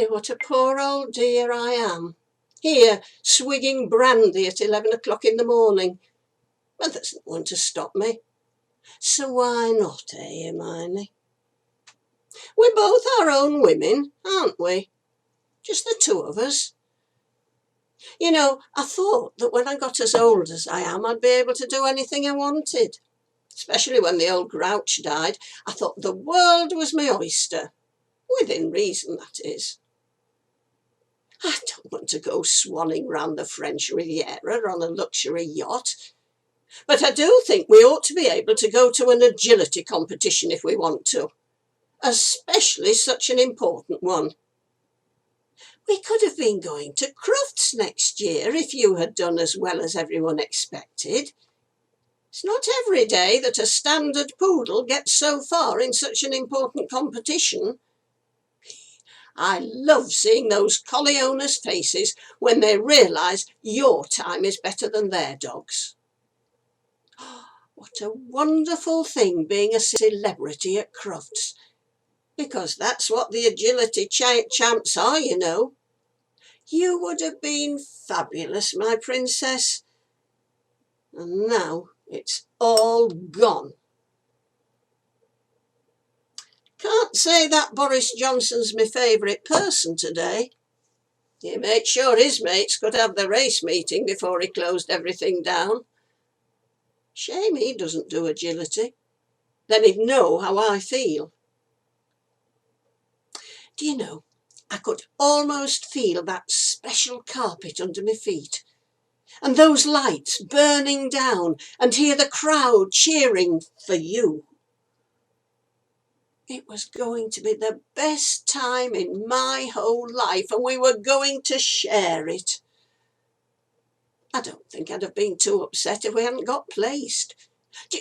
what a poor old dear I am. Here, swigging brandy at 11 o'clock in the morning. But there's no one to stop me. So why not, Hermione? We're both our own women, aren't we? Just the two of us. You know, I thought that when I got as old as I am, I'd be able to do anything I wanted. Especially when the old grouch died, I thought the world was my oyster. Within reason, that is. I don't want to go swanning round the French Riviera on a luxury yacht. But I do think we ought to be able to go to an agility competition if we want to. Especially such an important one. We could have been going to Crufts next year if you had done as well as everyone expected. It's not every day that a standard poodle gets so far in such an important competition. I love seeing those collie owners' faces when they realise your time is better than their dogs. What a wonderful thing being a celebrity at Crufts. Because that's what the agility champs are, you know. You would have been fabulous, my princess. And now it's all gone. Can't say that Boris Johnson's my favourite person today. He made sure his mates could have the race meeting before he closed everything down. Shame he doesn't do agility. Then he'd know how I feel. Do you know, I could almost feel that special carpet under my feet, and those lights burning down, and hear the crowd cheering for you. It was going to be the best time in my whole life, and we were going to share it. I don't think I'd have been too upset if we hadn't got placed.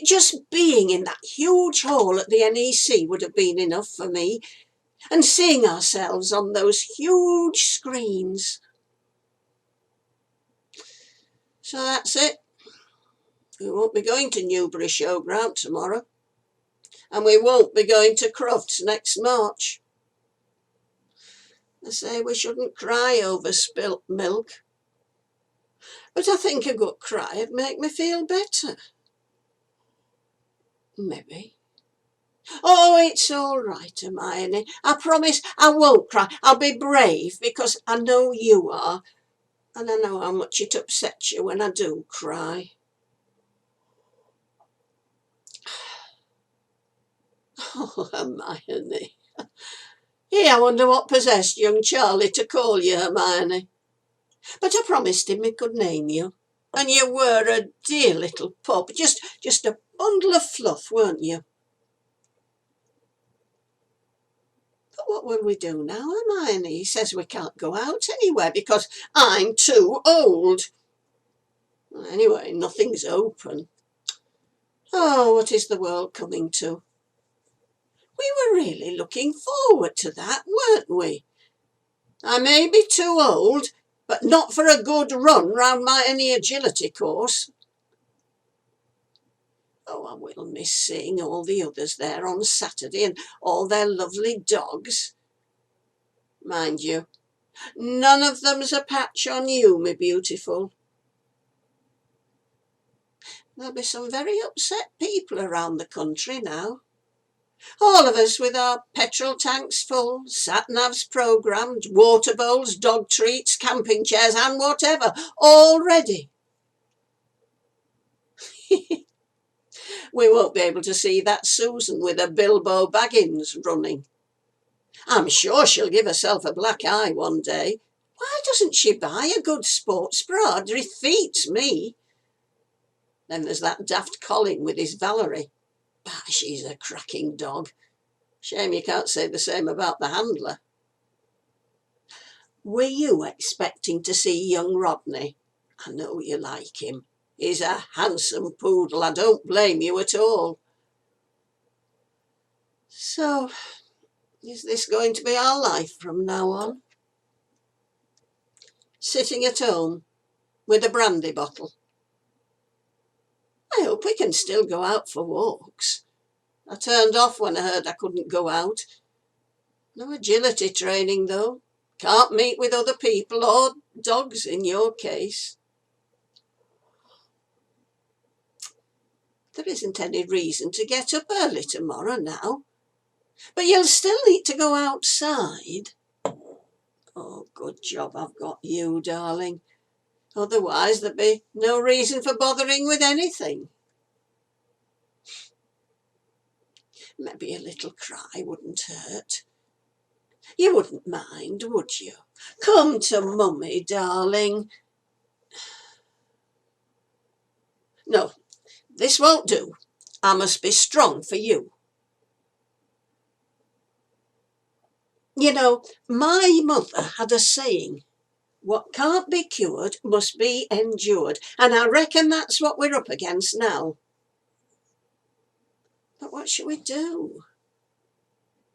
Just being in that huge hall at the NEC would have been enough for me, and seeing ourselves on those huge screens. So that's it. We won't be going to Newbury Showground tomorrow, and we won't be going to Crufts next March. They say we shouldn't cry over spilt milk, but I think a good cry would make me feel better. Maybe. Oh, it's all right, Hermione. I promise I won't cry. I'll be brave because I know you are, and I know how much it upsets you when I do cry. Oh, Hermione. I wonder what possessed young Charlie to call you Hermione. But I promised him he could name you, and you were a dear little pup, just a bundle of fluff, weren't you? But what will we do now, Hermione? He says we can't go out anywhere because I'm too old. Anyway, nothing's open. Oh, what is the world coming to? We were really looking forward to that, weren't we? I may be too old, but not for a good run round my any agility course. Oh, I will miss seeing all the others there on Saturday and all their lovely dogs. Mind you, none of them's a patch on you, me beautiful. There'll be some very upset people around the country now. All of us with our petrol tanks full, sat-navs programmed, water bowls, dog treats, camping chairs and whatever, all ready. We won't be able to see that Susan with a Bilbo Baggins running. I'm sure she'll give herself a black eye one day. Why doesn't she buy a good sports bra? It defeats me. Then there's that daft Colin with his Valerie. Bah, she's a cracking dog. Shame you can't say the same about the handler. Were you expecting to see young Rodney? I know you like him. He's a handsome poodle. I don't blame you at all. So, is this going to be our life from now on? Sitting at home with a brandy bottle. I hope we can still go out for walks. I turned off when I heard I couldn't go out. No agility training, though. Can't meet with other people or dogs in your case. There isn't any reason to get up early tomorrow now, but you'll still need to go outside. Oh, good job I've got you, darling. Otherwise there'd be no reason for bothering with anything. Maybe a little cry wouldn't hurt. You wouldn't mind, would you? Come to Mummy, darling. No, this won't do. I must be strong for you. You know, my mother had a saying, what can't be cured must be endured, and I reckon that's what we're up against now. But what shall we do?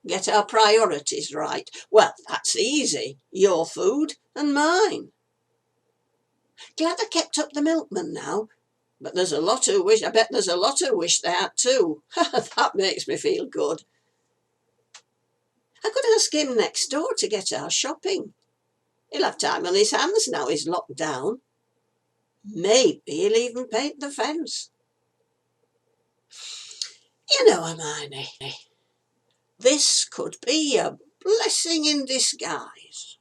Get our priorities right. Well, that's easy. Your food and mine. Glad I kept up the milkman now, but there's a lot who wish, I bet there's a lot who wish they had too. That makes me feel good. I could ask him next door to get our shopping. He'll have time on his hands now he's locked down. Maybe he'll even paint the fence. You know, Hermione, this could be a blessing in disguise.